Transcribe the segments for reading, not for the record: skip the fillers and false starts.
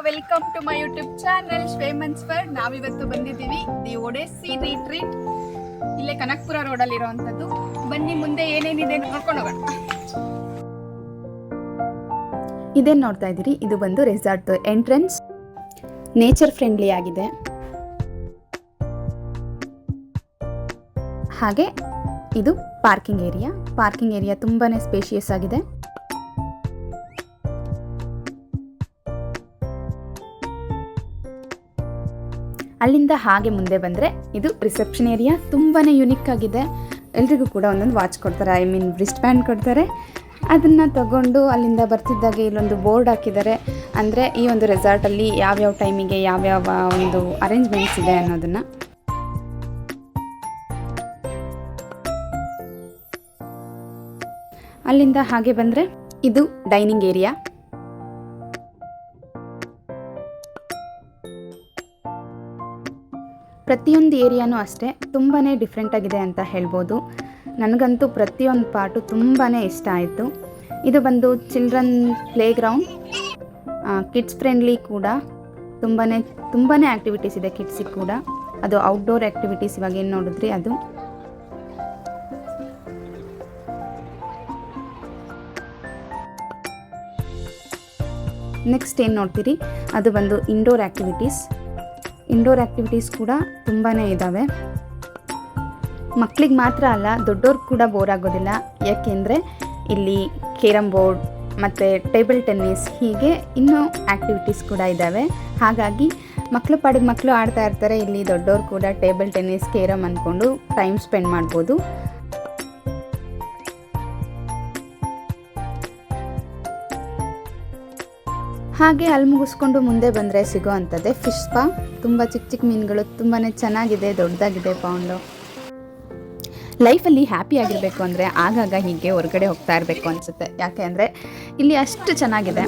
Welcome to my YouTube channel ಶ್ವೇಮನ್ಸ್ world. ನಾವಿವತ್ತು ಬಂದಿದ್ದೀವಿ ದಿ ಒಡೆಸ್ಸಿ ರಿಟ್ರೀಟ್, ಇಲ್ಲೇ ಕನಕಪುರ ರೋಡಲ್ಲಿ ಇರುವಂತದ್ದು. ಬನ್ನಿ ಮುಂದೆ ಏನೇನಿದೆ ನೋಡ್ಕೊಂಡು ಹೋಗೋಣ. ಇದೇನು ನೋಡ್ತಾ ಇದ್ದೀರಿ, ಇದು ಬಂದು ರೆಸಾರ್ಟ್ ಎಂಟ್ರೆನ್ಸ್. ನೇಚರ್ ಫ್ರೆಂಡ್ಲಿ ಆಗಿದೆ. ಹಾಗೆ ಇದು ಪಾರ್ಕಿಂಗ್ ಏರಿಯಾ ತುಂಬಾನೇ ಸ್ಪೇಷಿಯಸ್ ಆಗಿದೆ. ಅಲ್ಲಿಂದ ಹಾಗೆ ಮುಂದೆ ಬಂದರೆ ಇದು ರಿಸೆಪ್ಷನ್ ಏರಿಯಾ. ತುಂಬಾ ಯುನಿಕ್ ಆಗಿದೆ. ಎಲ್ರಿಗೂ ಕೂಡ ಒಂದೊಂದು ವಾಚ್ ಕೊಡ್ತಾರೆ, ರಿಸ್ಟ್ ಬ್ಯಾಂಡ್ ಕೊಡ್ತಾರೆ. ಅದನ್ನು ತಗೊಂಡು ಅಲ್ಲಿಂದ ಬರ್ತಿದ್ದಾಗೆ ಇಲ್ಲೊಂದು ಬೋರ್ಡ್ ಹಾಕಿದ್ದಾರೆ. ಅಂದರೆ ಈ ಒಂದು ರೆಸಾರ್ಟಲ್ಲಿ ಯಾವ್ಯಾವ ಟೈಮಿಗೆ ಯಾವ್ಯಾವ ಒಂದು ಅರೇಂಜ್ಮೆಂಟ್ಸ್ ಇದೆ ಅನ್ನೋದನ್ನು. ಅಲ್ಲಿಂದ ಹಾಗೆ ಬಂದರೆ ಇದು ಡೈನಿಂಗ್ ಏರಿಯಾ. ಪ್ರತಿಯೊಂದು ಏರಿಯಾನೂ ಅಷ್ಟೇ ತುಂಬಾ ಡಿಫ್ರೆಂಟ್ ಆಗಿದೆ ಅಂತ ಹೇಳ್ಬೋದು. ನನಗಂತೂ ಪ್ರತಿಯೊಂದು ಪಾರ್ಟು ತುಂಬಾ ಇಷ್ಟ ಆಯಿತು. ಇದು ಬಂದು children play ground, kids friendly ಕೂಡ. ತುಂಬಾ ಆ್ಯಕ್ಟಿವಿಟೀಸ್ ಇದೆ ಕಿಡ್ಸಿಗೆ ಕೂಡ. ಅದು ಔಟ್ಡೋರ್ ಆ್ಯಕ್ಟಿವಿಟೀಸ್ ಇವಾಗ ಏನು ನೋಡಿದ್ರಿ ಅದು. ನೆಕ್ಸ್ಟ್ ಏನು ನೋಡ್ತೀರಿ ಅದು ಬಂದು ಇಂಡೋರ್ ಆ್ಯಕ್ಟಿವಿಟೀಸ್ ಕೂಡ ತುಂಬಾ ಇದ್ದಾವೆ. ಮಕ್ಕಳಿಗೆ ಮಾತ್ರ ಅಲ್ಲ, ದೊಡ್ಡವ್ರಿಗೆ ಕೂಡ ಬೋರ್ ಆಗೋದಿಲ್ಲ. ಯಾಕೆಂದರೆ ಇಲ್ಲಿ ಕೇರಮ್ ಬೋರ್ಡ್ ಮತ್ತು ಟೇಬಲ್ ಟೆನ್ನಿಸ್ ಹೀಗೆ ಇನ್ನೂ ಆ್ಯಕ್ಟಿವಿಟೀಸ್ ಕೂಡ ಇದ್ದಾವೆ. ಹಾಗಾಗಿ ಮಕ್ಕಳು ಪಾಡಿಗೆ ಮಕ್ಕಳು ಆಡ್ತಾ ಇರ್ತಾರೆ. ಇಲ್ಲಿ ದೊಡ್ಡವ್ರು ಕೂಡ ಟೇಬಲ್ ಟೆನ್ನಿಸ್, ಕೇರಮ್ ಅಂದ್ಕೊಂಡು ಟೈಮ್ ಸ್ಪೆಂಡ್ ಮಾಡ್ಬೋದು. ಹಾಗೆ ಅಲ್ಲಿ ಮುಗಿಸ್ಕೊಂಡು ಮುಂದೆ ಬಂದರೆ ಸಿಗೋ ಅಂಥದ್ದೇ ಫಿಶ್ ಸ್ಪಾ. ತುಂಬ ಚಿಕ್ಕ ಮೀನುಗಳು, ತುಂಬಾ ಚೆನ್ನಾಗಿದೆ, ದೊಡ್ಡದಾಗಿದೆ ಪೌಂಡು. ಲೈಫಲ್ಲಿ ಹ್ಯಾಪಿ ಆಗಿರಬೇಕು ಅಂದರೆ ಆಗಾಗ ಹೀಗೆ ಹೊರಗಡೆ ಹೋಗ್ತಾ ಇರಬೇಕು ಅನಿಸುತ್ತೆ. ಯಾಕೆ ಅಂದರೆ ಇಲ್ಲಿ ಅಷ್ಟು ಚೆನ್ನಾಗಿದೆ.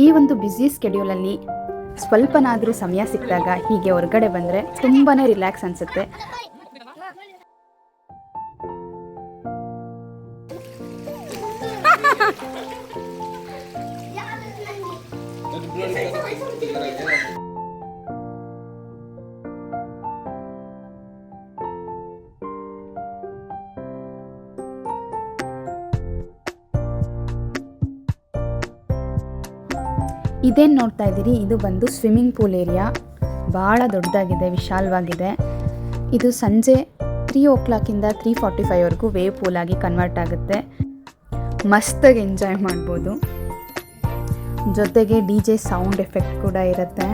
ಈ ಒಂದು ಬ್ಯುಸಿ ಸ್ಕೆಡ್ಯೂಲಲ್ಲಿ ಸ್ವಲ್ಪನಾದರೂ ಸಮಯ ಸಿಕ್ಕಿದಾಗ ಹೀಗೆ ಹೊರಗಡೆ ಬಂದರೆ ತುಂಬಾ ರಿಲ್ಯಾಕ್ಸ್ ಅನಿಸುತ್ತೆ. ಇದೇನು ನೋಡ್ತಾ ಇದ್ದೀರಿ, ಇದು ಬಂದು ಸ್ವಿಮ್ಮಿಂಗ್ ಪೂಲ್ ಏರಿಯಾ. ಭಾಳ ದೊಡ್ಡದಾಗಿದೆ, ವಿಶಾಲವಾಗಿದೆ. ಇದು ಸಂಜೆ 3 o'clock 3:45ವರೆಗೂ ವೇವ್ ಪೂಲ್ ಆಗಿ ಕನ್ವರ್ಟ್ ಆಗುತ್ತೆ. ಮಸ್ತಾಗಿ ಎಂಜಾಯ್ ಮಾಡ್ಬೋದು. ಜೊತೆಗೆ DJ ಸೌಂಡ್ ಎಫೆಕ್ಟ್ ಕೂಡ ಇರುತ್ತೆ.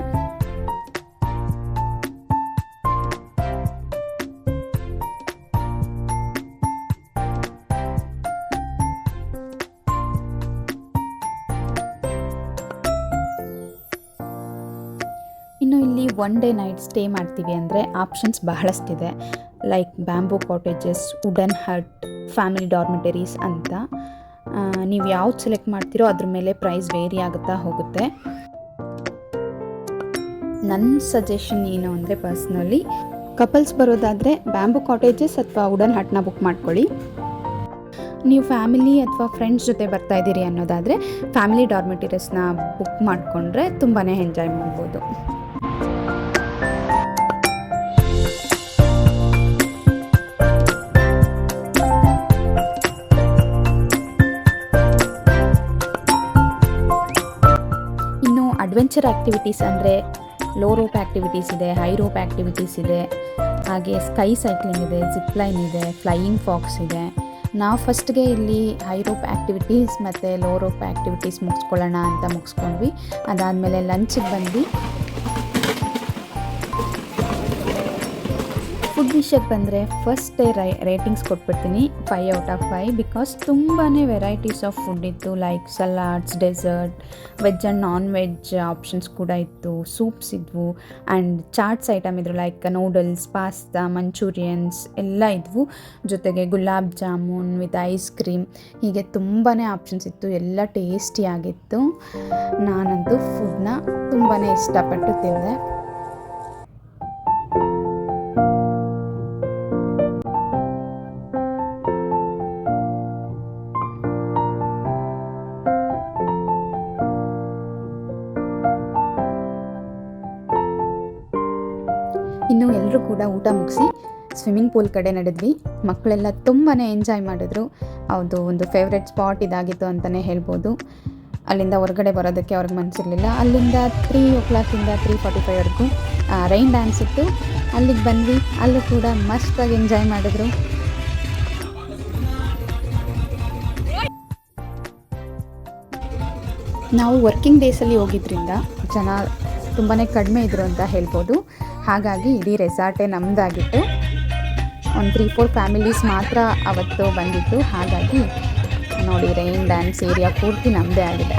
ಇನ್ನು ಇಲ್ಲಿ 1 day ನೈಟ್ ಸ್ಟೇ ಮಾಡ್ತೀವಿ ಅಂದರೆ ಆಪ್ಷನ್ಸ್ ಬಹಳಷ್ಟಿದೆ. Like bamboo cottages, wooden hut, family dormitories ಅಂತ. ನೀವು ಯಾವ್ದು ಸೆಲೆಕ್ಟ್ ಮಾಡ್ತೀರೋ ಅದ್ರ ಮೇಲೆ ಪ್ರೈಸ್ ವೇರಿ ಆಗುತ್ತಾ ಹೋಗುತ್ತೆ. ನನ್ನ ಸಜೆಷನ್ ಏನು ಅಂದರೆ, ಪರ್ಸ್ನಲಿ ಕಪಲ್ಸ್ ಬರೋದಾದರೆ ಬ್ಯಾಂಬೂ ಕಾಟೇಜಸ್ ಅಥವಾ ವುಡನ್ ಹಟ್ನ ಬುಕ್ ಮಾಡ್ಕೊಳ್ಳಿ. ನೀವು ಫ್ಯಾಮಿಲಿ ಅಥವಾ ಫ್ರೆಂಡ್ಸ್ ಜೊತೆ ಬರ್ತಾ ಇದ್ದೀರಿ ಅನ್ನೋದಾದರೆ ಫ್ಯಾಮಿಲಿ ಡಾರ್ಮಿಟರೀಸ್ನ ಬುಕ್ ಮಾಡಿಕೊಂಡ್ರೆ ತುಂಬಾ ಎಂಜಾಯ್ ಮಾಡ್ಬೋದು. ಅಡ್ವೆಂಚರ್ ಆ್ಯಕ್ಟಿವಿಟೀಸ್ ಅಂದರೆ ಲೋ ರೋಪ್ ಆ್ಯಕ್ಟಿವಿಟೀಸ್ ಇದೆ, ಹೈ ರೋಪ್ ಆ್ಯಕ್ಟಿವಿಟೀಸ್ ಇದೆ, ಹಾಗೆ ಸ್ಕೈ ಸೈಕ್ಲಿಂಗ್ ಇದೆ, ಜಿಪ್ ಲೈನ್ ಇದೆ, ಫ್ಲೈಯಿಂಗ್ ಫಾಕ್ಸ್ ಇದೆ. ನಾವು ಫಸ್ಟ್ಗೆ ಇಲ್ಲಿ ಹೈ ರೋಪ್ ಆ್ಯಕ್ಟಿವಿಟೀಸ್ ಮತ್ತು ಲೋ ರೋಪ್ ಆ್ಯಕ್ಟಿವಿಟೀಸ್ ಮುಗಿಸ್ಕೊಳ್ಳೋಣ ಅಂತ ಮುಗಿಸ್ಕೊಂಡ್ವಿ. ಅದಾದಮೇಲೆ ಲಂಚಿಗೆ ಬಂದು ಫುಡ್ ವಿಷಯಕ್ಕೆ ಬಂದರೆ ಫಸ್ಟ್ ಡೇ ರೇಟಿಂಗ್ಸ್ ಕೊಟ್ಬಿಡ್ತೀನಿ 5/5 ಬಿಕಾಸ್ ತುಂಬಾ ವೆರೈಟೀಸ್ ಆಫ್ ಫುಡ್ ಇತ್ತು. Like salads, dessert, veg and non veg options ಕೂಡ ಇತ್ತು, ಸೂಪ್ಸ್ ಇದ್ವು ಆ್ಯಂಡ್ ಚಾಟ್ಸ್ ಐಟಮ್ ಇದ್ರು ಲೈಕ್ ನೂಡಲ್ಸ್, ಪಾಸ್ತಾ, ಮಂಚೂರಿಯನ್ಸ್ ಎಲ್ಲ ಇದ್ವು. ಜೊತೆಗೆ gulab jamun with ice cream, ಹೀಗೆ ತುಂಬಾ ಆಪ್ಷನ್ಸ್ ಇತ್ತು. ಎಲ್ಲ ಟೇಸ್ಟಿಯಾಗಿತ್ತು. ನಾನಂತೂ ಫುಡ್ನ ತುಂಬಾ ಇಷ್ಟಪಟ್ಟು ತಿಂದೆ. ಇನ್ನು ಎಲ್ಲರೂ ಕೂಡ ಊಟ ಮುಗಿಸಿ ಸ್ವಿಮ್ಮಿಂಗ್ ಪೂಲ್ ಕಡೆ ನಡೆದ್ವಿ. ಮಕ್ಕಳೆಲ್ಲ ತುಂಬಾ ಎಂಜಾಯ್ ಮಾಡಿದ್ರು. ಹೌದು, ಒಂದು ಫೇವ್ರೆಟ್ ಸ್ಪಾಟ್ ಇದಾಗಿತ್ತು ಅಂತಲೇ ಹೇಳ್ಬೋದು. ಅಲ್ಲಿಂದ ಹೊರಗಡೆ ಬರೋದಕ್ಕೆ ಅವ್ರಿಗೆ ಮನಸ್ಸಿರಲಿಲ್ಲ. ಅಲ್ಲಿಂದ 3:00 3:45ವರೆಗೂ ರೈನ್ ಡ್ಯಾನ್ಸ್ ಇತ್ತು. ಅಲ್ಲಿಗೆ ಬಂದ್ವಿ. ಅಲ್ಲೂ ಕೂಡ ಮಸ್ತಾಗಿ ಎಂಜಾಯ್ ಮಾಡಿದ್ರು. ನಾವು ವರ್ಕಿಂಗ್ ಡೇಸಲ್ಲಿ ಹೋಗಿದ್ದರಿಂದ ಜನ ತುಂಬಾ ಕಡಿಮೆ ಇದ್ದರು ಅಂತ ಹೇಳ್ಬೋದು. ಹಾಗಾಗಿ ಇಡೀ ರೆಸಾರ್ಟೇ ನಮ್ಮದಾಗಿತ್ತು. ಒಂದು 3-4 ಫ್ಯಾಮಿಲೀಸ್ ಮಾತ್ರ ಅವತ್ತು ಬಂದಿತ್ತು. ಹಾಗಾಗಿ ನೋಡಿ, ರೈನ್ ಡ್ಯಾನ್ಸ್ ಏರಿಯಾ ಪೂರ್ತಿ ನಮ್ಮದೇ ಆಗಿದೆ.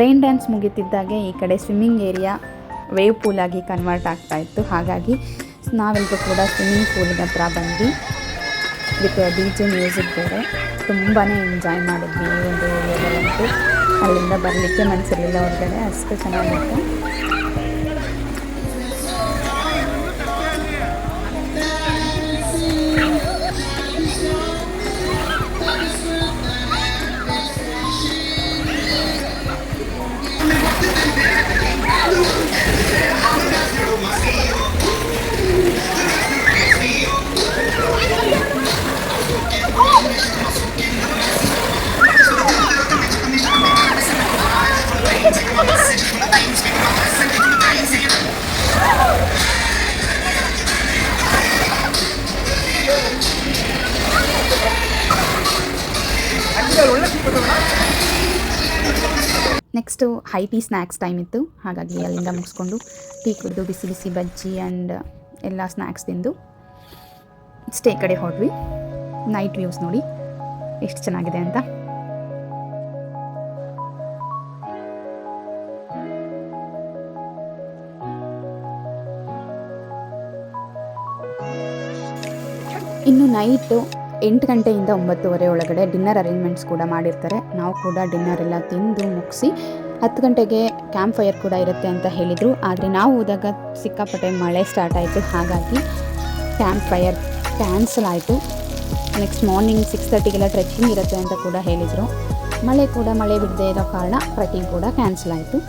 ರೈನ್ ಡ್ಯಾನ್ಸ್ ಮುಗಿತಿದ್ದಾಗೆ ಈ ಕಡೆ ಸ್ವಿಮ್ಮಿಂಗ್ ಏರಿಯಾ ವೇವ್ ಪೂಲ್ ಆಗಿ ಕನ್ವರ್ಟ್ ಆಗ್ತಾಯಿತ್ತು. ಹಾಗಾಗಿ ನಾವೆಲ್ಲರೂ ಕೂಡ ಸ್ವಿಮ್ಮಿಂಗ್ ಪೂಲಿನ ಹತ್ರ ಬಂದ್ವಿ. ವಿತ್ DJ ಮ್ಯೂಸಿಕ್ ಬೇರೆ ತುಂಬಾ ಎಂಜಾಯ್ ಮಾಡಿದ್ವಿ. ಈ ಒಂದು ಏರಿಯಾದಲ್ಲಂತೂ ಅಲ್ಲಿಂದ ಬರಲಿಕ್ಕೆ ಮನಸ್ಸಿರಲಿಲ್ಲ ಹೊರಗಡೆ, ಅಷ್ಟು ಚೆನ್ನಾಗಿತ್ತು. Next high tea snacks time ಇತ್ತು. ಹಾಗಾಗಿ ಅಲ್ಲಿಂದ ಮುಗಿಸ್ಕೊಂಡು ಟೀ ಕುಡಿದು ಬಿಸಿ ಬಿಸಿ ಬಜ್ಜಿ ಆ್ಯಂಡ್ ಎಲ್ಲ ಸ್ನ್ಯಾಕ್ಸ್ ತಿಂದು ಸ್ಟೇ ಕಡೆ ಹೊರಟ್ವಿ. ನೈಟ್ ವ್ಯೂಸ್ ನೋಡಿ ಎಷ್ಟು ಚೆನ್ನಾಗಿದೆ ಅಂತ. ಇನ್ನು ನೈಟು 8 ಗಂಟೆಯಿಂದ 9:30 ಒಳಗಡೆ ಡಿನ್ನರ್ ಅರೇಂಜ್ಮೆಂಟ್ಸ್ ಕೂಡ ಮಾಡಿರ್ತಾರೆ. ನಾವು ಕೂಡ ಡಿನ್ನರ್ ಎಲ್ಲ ತಿಂದು ಮುಗಿಸಿ 10 ಗಂಟೆಗೆ ಕ್ಯಾಂಪ್ ಫೈರ್ ಕೂಡ ಇರುತ್ತೆ ಅಂತ ಹೇಳಿದರು. ಆದರೆ ನಾವು ಹೋದಾಗ ಸಿಕ್ಕಾಪಟ್ಟೆ ಮಳೆ ಸ್ಟಾರ್ಟ್ ಆಯಿತು. ಹಾಗಾಗಿ ಕ್ಯಾಂಪ್ ಫೈರ್ ಕ್ಯಾನ್ಸಲ್ ಆಯಿತು. ನೆಕ್ಸ್ಟ್ ಮಾರ್ನಿಂಗ್ 6:30ಗೆಲ್ಲ ಟ್ರೆಕ್ಕಿಂಗ್ ಇರುತ್ತೆ ಅಂತ ಕೂಡ ಹೇಳಿದರು. ಮಳೆ ಬಿಡದೇ ಇರೋ ಕಾರಣ ಟ್ರೆಕ್ಕಿಂಗ್ ಕೂಡ ಕ್ಯಾನ್ಸಲ್ ಆಯಿತು.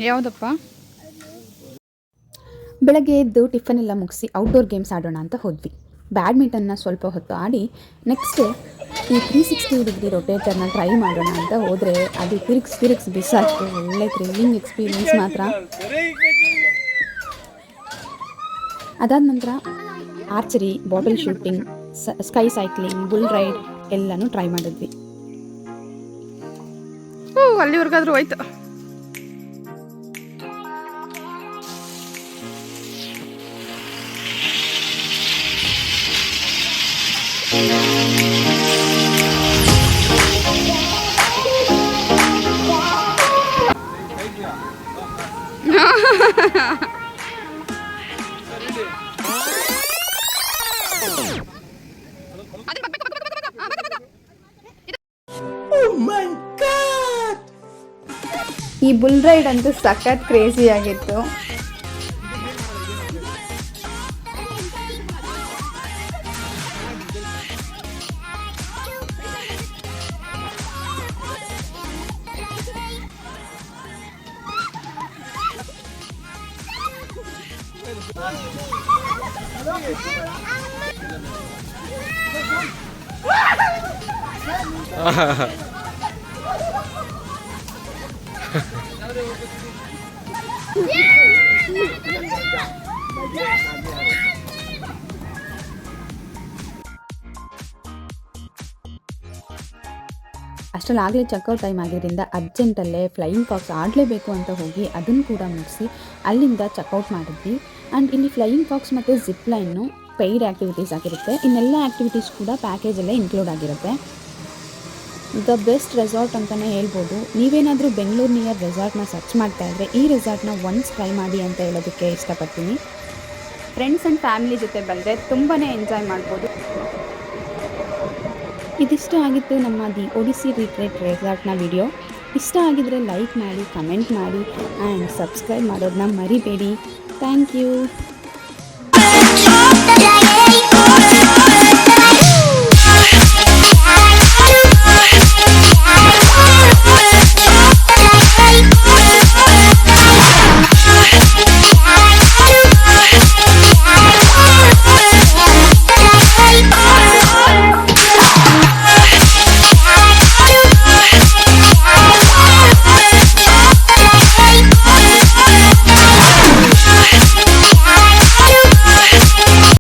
ಯಾವುದಪ್ಪ? ಬೆಳಗ್ಗೆ ಎದ್ದು ಟಿಫನ್ ಎಲ್ಲ ಮುಗಿಸಿ ಔಟ್ಡೋರ್ ಗೇಮ್ಸ್ ಆಡೋಣ ಅಂತ ಹೋದ್ವಿ. ಬ್ಯಾಡ್ಮಿಂಟನ್ನ ಸ್ವಲ್ಪ ಹೊತ್ತು ಆಡಿ ನೆಕ್ಸ್ಟ್ ಈ 360 ರೊಟೇಟರ್ನ ಟ್ರೈ ಮಾಡೋಣ ಅಂತ ಹೋದರೆ ಅದು ತಿರುಗಿಸಿ ಬಿಸಾಕು. ಒಳ್ಳೆ ಥ್ರಿಲ್ಲಿಂಗ್ ಎಕ್ಸ್ಪೀರಿಯನ್ಸ್ ಮಾತ್ರ. ಅದಾದ ನಂತರ archery, bottle shooting, sky cycling, bull ride ಎಲ್ಲನೂ ಟ್ರೈ ಮಾಡಿದ್ವಿ. ಅಲ್ಲಿವರೆಗಾದ್ರೂ ಹೋಯ್ತು. ಈ ಬುಲ್ ರೈಡ್ ಅಂತೂ ಸಖತ್ ಕ್ರೇಜಿ ಆಗಿತ್ತು. ಅಷ್ಟರಲ್ಲಾಗಲೇ ಚೆಕ್ಔಟ್ ಟೈಮ್ ಆಗಿದ್ದರಿಂದ ಅರ್ಜೆಂಟಲ್ಲೇ ಫ್ಲೈಯಿಂಗ್ ಫಾಕ್ಸ್ ಆಡಲೇಬೇಕು ಅಂತ ಹೋಗಿ ಅದನ್ನು ಕೂಡ ಮುಗಿಸಿ ಅಲ್ಲಿಂದ ಚೆಕ್ಔಟ್ ಮಾಡಿದ್ವಿ. ಆ್ಯಂಡ್ ಇಲ್ಲಿ ಫ್ಲೈಯಿಂಗ್ ಫಾಕ್ಸ್ ಮತ್ತು ಜಿಪ್ ಲೈನು ಪೇಯ್ಡ್ ಆ್ಯಕ್ಟಿವಿಟೀಸ್ ಆಗಿರುತ್ತೆ. ಇನ್ನೆಲ್ಲ ಆ್ಯಕ್ಟಿವಿಟೀಸ್ ಕೂಡ ಪ್ಯಾಕೇಜಲ್ಲೇ ಇನ್ಕ್ಲೂಡ್ ಆಗಿರುತ್ತೆ. ದ ಬೆಸ್ಟ್ ರೆಸಾರ್ಟ್ ಅಂತಲೇ ಹೇಳ್ಬೋದು. ನೀವೇನಾದರೂ ಬೆಂಗಳೂರು ನಿಯರ್ ರೆಸಾರ್ಟ್ನ ಸರ್ಚ್ ಮಾಡ್ತಾ ಇದ್ದರೆ ಈ ರೆಸಾರ್ಟ್ನ ಒನ್ಸ್ ಟ್ರೈ ಮಾಡಿ ಅಂತ ಹೇಳೋದಕ್ಕೆ ಇಷ್ಟಪಡ್ತೀನಿ. ಫ್ರೆಂಡ್ಸ್ ಆ್ಯಂಡ್ ಫ್ಯಾಮಿಲಿ ಜೊತೆ ಬಂದರೆ ತುಂಬಾ ಎಂಜಾಯ್ ಮಾಡ್ಬೋದು. ಇದಿಷ್ಟ ಆಗಿತ್ತು ನಮ್ಮ ದಿ ಒಡಿಸ್ಸಿ ರಿಟ್ರೀಟ್ ರೆಸಾರ್ಟ್ನ ವಿಡಿಯೋ. ಇಷ್ಟ ಆಗಿದರೆ ಲೈಕ್ ಮಾಡಿ, ಕಮೆಂಟ್ ಮಾಡಿ ಆ್ಯಂಡ್ ಸಬ್ಸ್ಕ್ರೈಬ್ ಮಾಡೋದನ್ನ ಮರಿಬೇಡಿ. Thank you.